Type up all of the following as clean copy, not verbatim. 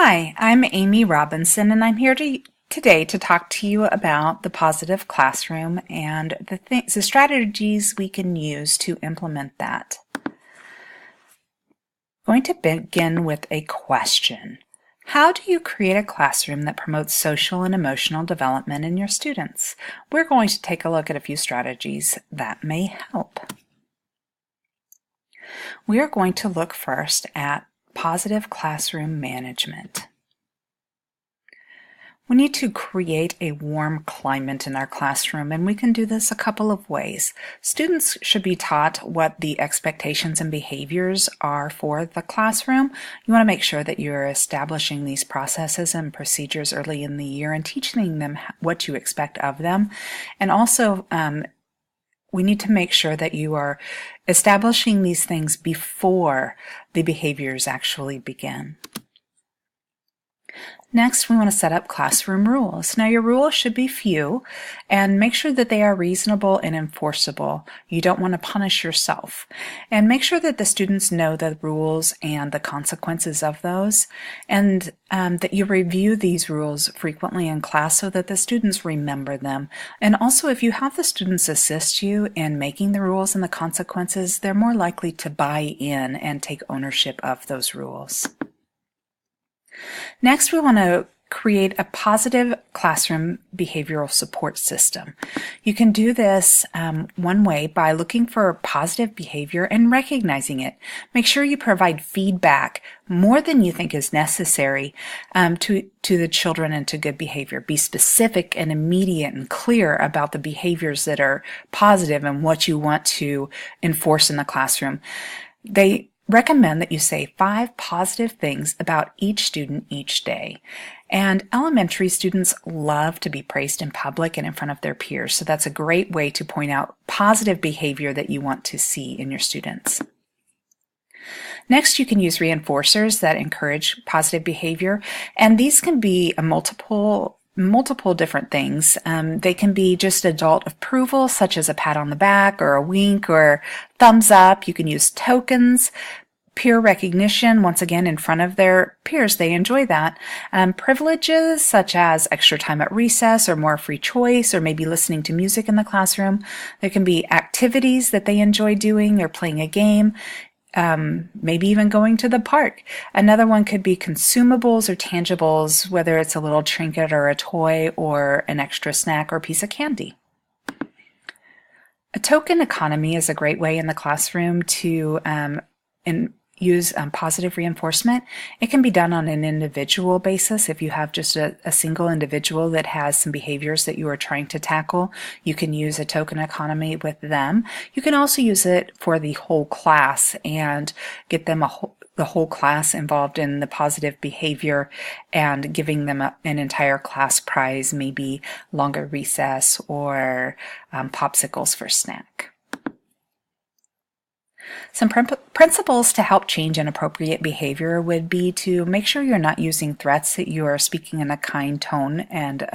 Hi, I'm Amy Robinson, and I'm here today to talk to you about the positive classroom and the strategies we can use to implement that. I'm going to begin with a question. How do you create a classroom that promotes social and emotional development in your students? We're going to take a look at a few strategies that may help. We are going to look first at positive classroom management. We need to create a warm climate in our classroom, and we can do this a couple of ways. Students should be taught what the expectations and behaviors are for the classroom. You want to make sure that you're establishing these processes and procedures early in the year and teaching them what to expect of them. And also, we need to make sure that you are establishing these things before the behaviors actually begin. Next, we want to set up classroom rules. Now, your rules should be few and make sure that they are reasonable and enforceable. You don't want to punish yourself. And make sure that the students know the rules and the consequences of those, and that you review these rules frequently in class so that the students remember them. And also, if you have the students assist you in making the rules and the consequences, they're more likely to buy in and take ownership of those rules. Next, we want to create a positive classroom behavioral support system. You can do this one way by looking for positive behavior and recognizing it. Make sure you provide feedback more than you think is necessary to the children and to good behavior. Be specific and immediate and clear about the behaviors that are positive and what you want to enforce in the classroom. They recommend that you say 5 positive things about each student each day. And elementary students love to be praised in public and in front of their peers, so that's a great way to point out positive behavior that you want to see in your students. Next, you can use reinforcers that encourage positive behavior, and these can be multiple different things. They can be just adult approval, such as a pat on the back or a wink or thumbs up. You can use tokens, peer recognition, once again in front of their peers. They enjoy that. Privileges such as extra time at recess or more free choice or maybe listening to music in the classroom. There can be activities that they enjoy doing or playing a game. Maybe even going to the park. Another one could be consumables or tangibles, whether it's a little trinket or a toy or an extra snack or piece of candy. A token economy is a great way in the classroom to use positive reinforcement. It can be done on an individual basis. If you have just a single individual that has some behaviors that you are trying to tackle, you can use a token economy with them. You can also use it for the whole class and get them the whole class involved in the positive behavior and giving them an entire class prize, maybe longer recess or popsicles for snack. Some principles to help change inappropriate behavior would be to make sure you're not using threats, that you are speaking in a kind tone and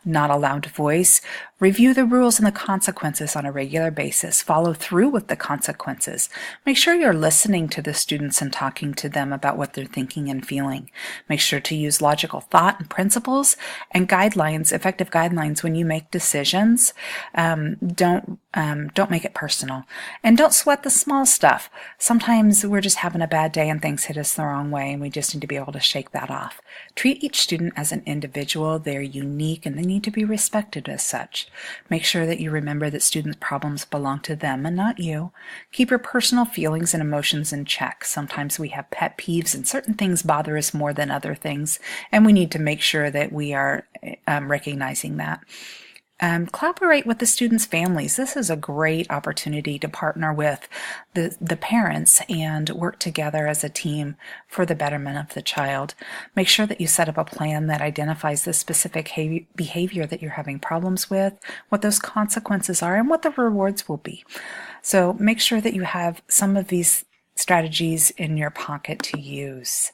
not a loud voice. Review the rules and the consequences on a regular basis. Follow through with the consequences. Make sure you're listening to the students and talking to them about what they're thinking and feeling. Make sure to use logical thought and principles and guidelines, effective guidelines when you make decisions. Don't make it personal. And don't sweat the small stuff. Sometimes we're just having a bad day and things hit us the wrong way, and we just need to be able to shake that off. Treat each student as an individual. They're unique and they need to be respected as such. Make sure that you remember that students' problems belong to them and not you. Keep your personal feelings and emotions in check. Sometimes we have pet peeves and certain things bother us more than other things, and we need to make sure that we are recognizing that. Collaborate with the students' families. This is a great opportunity to partner with the parents and work together as a team for the betterment of the child. Make sure that you set up a plan that identifies the specific behavior that you're having problems with, what those consequences are, and what the rewards will be. So make sure that you have some of these strategies in your pocket to use.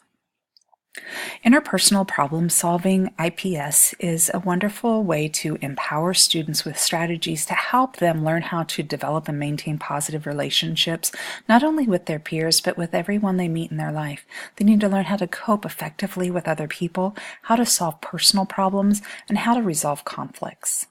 Interpersonal problem solving, IPS, is a wonderful way to empower students with strategies to help them learn how to develop and maintain positive relationships, not only with their peers, but with everyone they meet in their life. They need to learn how to cope effectively with other people, how to solve personal problems, and how to resolve conflicts.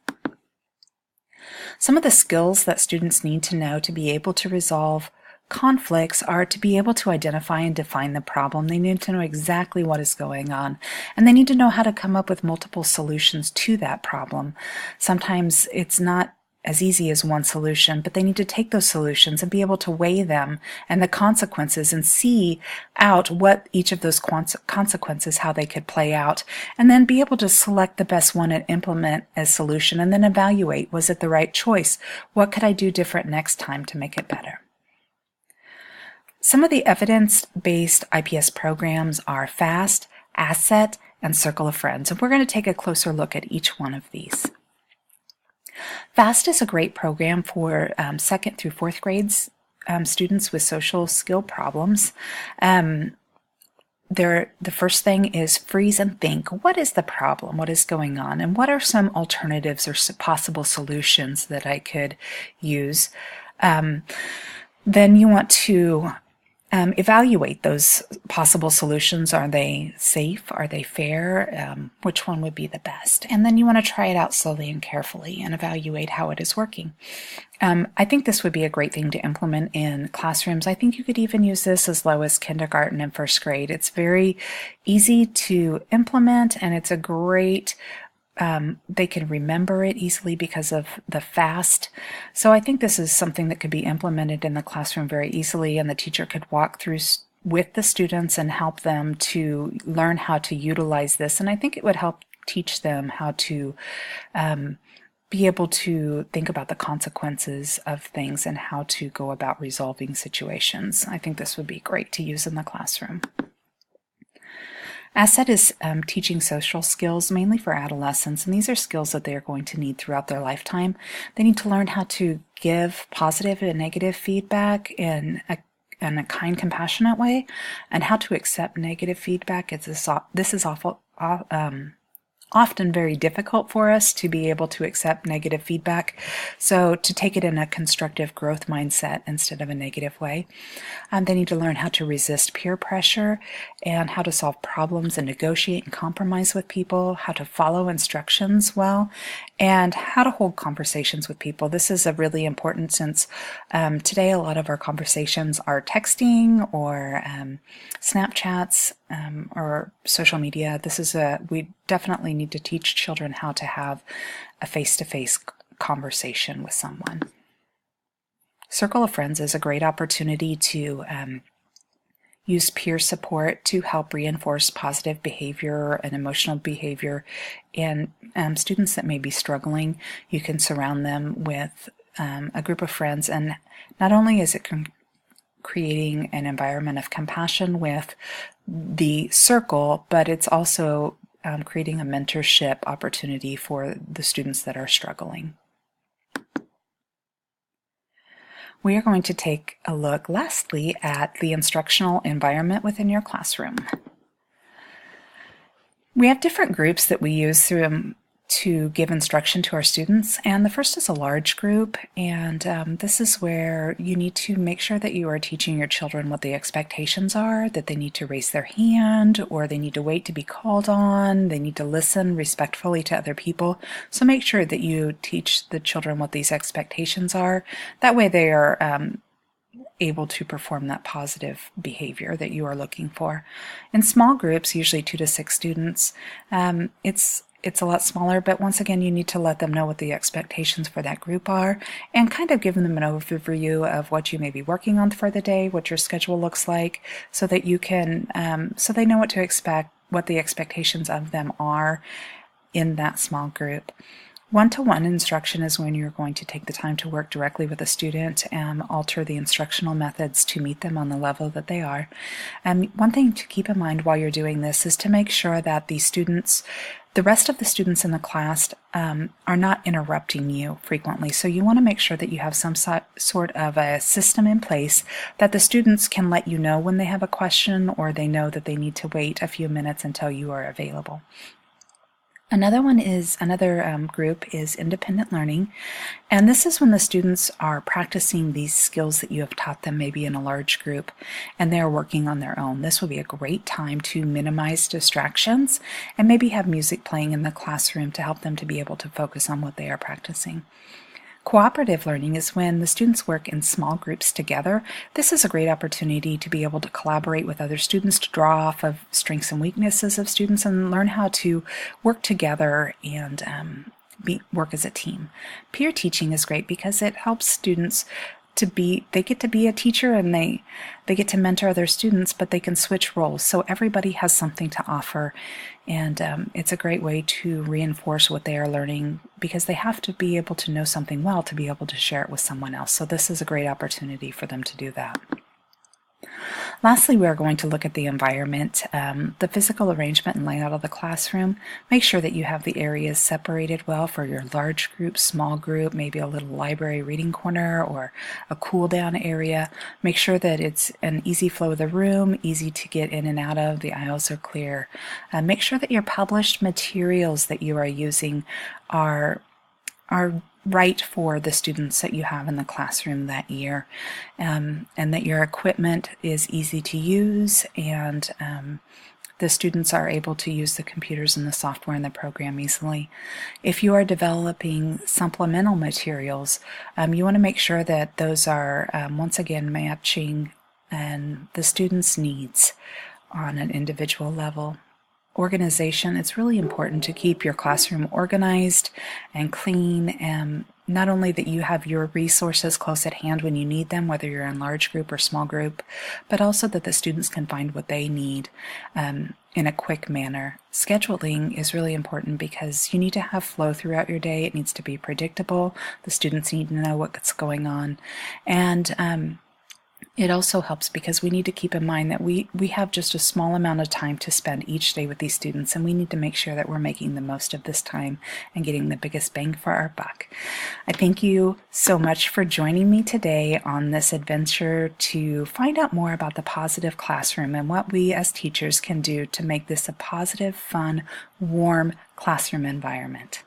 Some of the skills that students need to know to be able to resolve conflicts are to be able to identify and define the problem. They need to know exactly what is going on, and they need to know how to come up with multiple solutions to that problem. Sometimes it's not as easy as one solution, but they need to take those solutions and be able to weigh them and the consequences and see out what each of those consequences, how they could play out, and then be able to select the best one and implement a solution, and then evaluate, was it the right choice? What could I do different next time to make it better? Some of the evidence-based IPS programs are FAST, ASSET, and Circle of Friends, and we're going to take a closer look at each one of these. FAST is a great program for 2nd through 4th grades students with social skill problems. The first thing is freeze and think. What is the problem? What is going on? And what are some alternatives or possible solutions that I could use? Then you want to evaluate those possible solutions. Are they safe? Are they fair? Which one would be the best? And then you want to try it out slowly and carefully and evaluate how it is working. I think this would be a great thing to implement in classrooms. I think you could even use this as low as kindergarten and 1st grade. It's very easy to implement, and it's a great they can remember it easily because of the FAST. So I think this is something that could be implemented in the classroom very easily, and the teacher could walk through with the students and help them to learn how to utilize this. And I think it would help teach them how to be able to think about the consequences of things and how to go about resolving situations. I think this would be great to use in the classroom. ASSET is teaching social skills mainly for adolescents, and these are skills that they are going to need throughout their lifetime. They need to learn how to give positive and negative feedback in a kind, compassionate way, and how to accept negative feedback. This is often very difficult for us to be able to accept negative feedback, so to take it in a constructive growth mindset instead of a negative way. They need to learn how to resist peer pressure and how to solve problems and negotiate and compromise with people, how to follow instructions well, and how to hold conversations with people. This is really important since today a lot of our conversations are texting or Snapchats or social media. We definitely need to teach children how to have a face-to-face conversation with someone. Circle of Friends is a great opportunity to use peer support to help reinforce positive behavior and emotional behavior in students that may be struggling. You can surround them with a group of friends, and not only is it creating an environment of compassion with the circle, but it's also creating a mentorship opportunity for the students that are struggling. We are going to take a look lastly at the instructional environment within your classroom. We have different groups that we use to give instruction to our students, and the first is a large group, and this is where you need to make sure that you are teaching your children what the expectations are, that they need to raise their hand or they need to wait to be called on, they need to listen respectfully to other people. So make sure that you teach the children what these expectations are. That way they are able to perform that positive behavior that you are looking for. In small groups, usually 2 to 6 students, it's a lot smaller, but once again, you need to let them know what the expectations for that group are and kind of give them an overview of what you may be working on for the day, what your schedule looks like, so that you can, so they know what to expect, what the expectations of them are in that small group. One-to-one instruction is when you're going to take the time to work directly with a student and alter the instructional methods to meet them on the level that they are. And one thing to keep in mind while you're doing this is to make sure that the students the rest of the students in the class are not interrupting you frequently. So you want to make sure that you have some sort of a system in place that the students can let you know when they have a question, or they know that they need to wait a few minutes until you are available. Another group is independent learning, and this is when the students are practicing these skills that you have taught them, maybe in a large group, and they're working on their own. This will be a great time to minimize distractions and maybe have music playing in the classroom to help them to be able to focus on what they are practicing. Cooperative learning is when the students work in small groups together. This is a great opportunity to be able to collaborate with other students, to draw off of strengths and weaknesses of students, and learn how to work together and work as a team. Peer teaching is great because it helps students they get to be a teacher, and they get to mentor other students, but they can switch roles, so everybody has something to offer, and it's a great way to reinforce what they are learning, because they have to be able to know something well to be able to share it with someone else. So this is a great opportunity for them to do that. Lastly, we are going to look at the environment, the physical arrangement and layout of the classroom. Make sure that you have the areas separated well for your large group, small group, maybe a little library reading corner or a cool down area. Make sure that it's an easy flow of the room, easy to get in and out of, the aisles are clear. Make sure that your published materials that you are using are right for the students that you have in the classroom that year, and that your equipment is easy to use, and the students are able to use the computers and the software and the program easily. If you are developing supplemental materials, you want to make sure that those are once again matching and the students' needs on an individual level. Organization, it's really important to keep your classroom organized and clean, and not only that you have your resources close at hand when you need them, whether you're in large group or small group, but also that the students can find what they need in a quick manner. Scheduling is really important because you need to have flow throughout your day. It needs to be predictable. The students need to know what's going on, and it also helps because we need to keep in mind that we have just a small amount of time to spend each day with these students, and we need to make sure that we're making the most of this time and getting the biggest bang for our buck. I thank you so much for joining me today on this adventure to find out more about the positive classroom and what we as teachers can do to make this a positive, fun, warm classroom environment.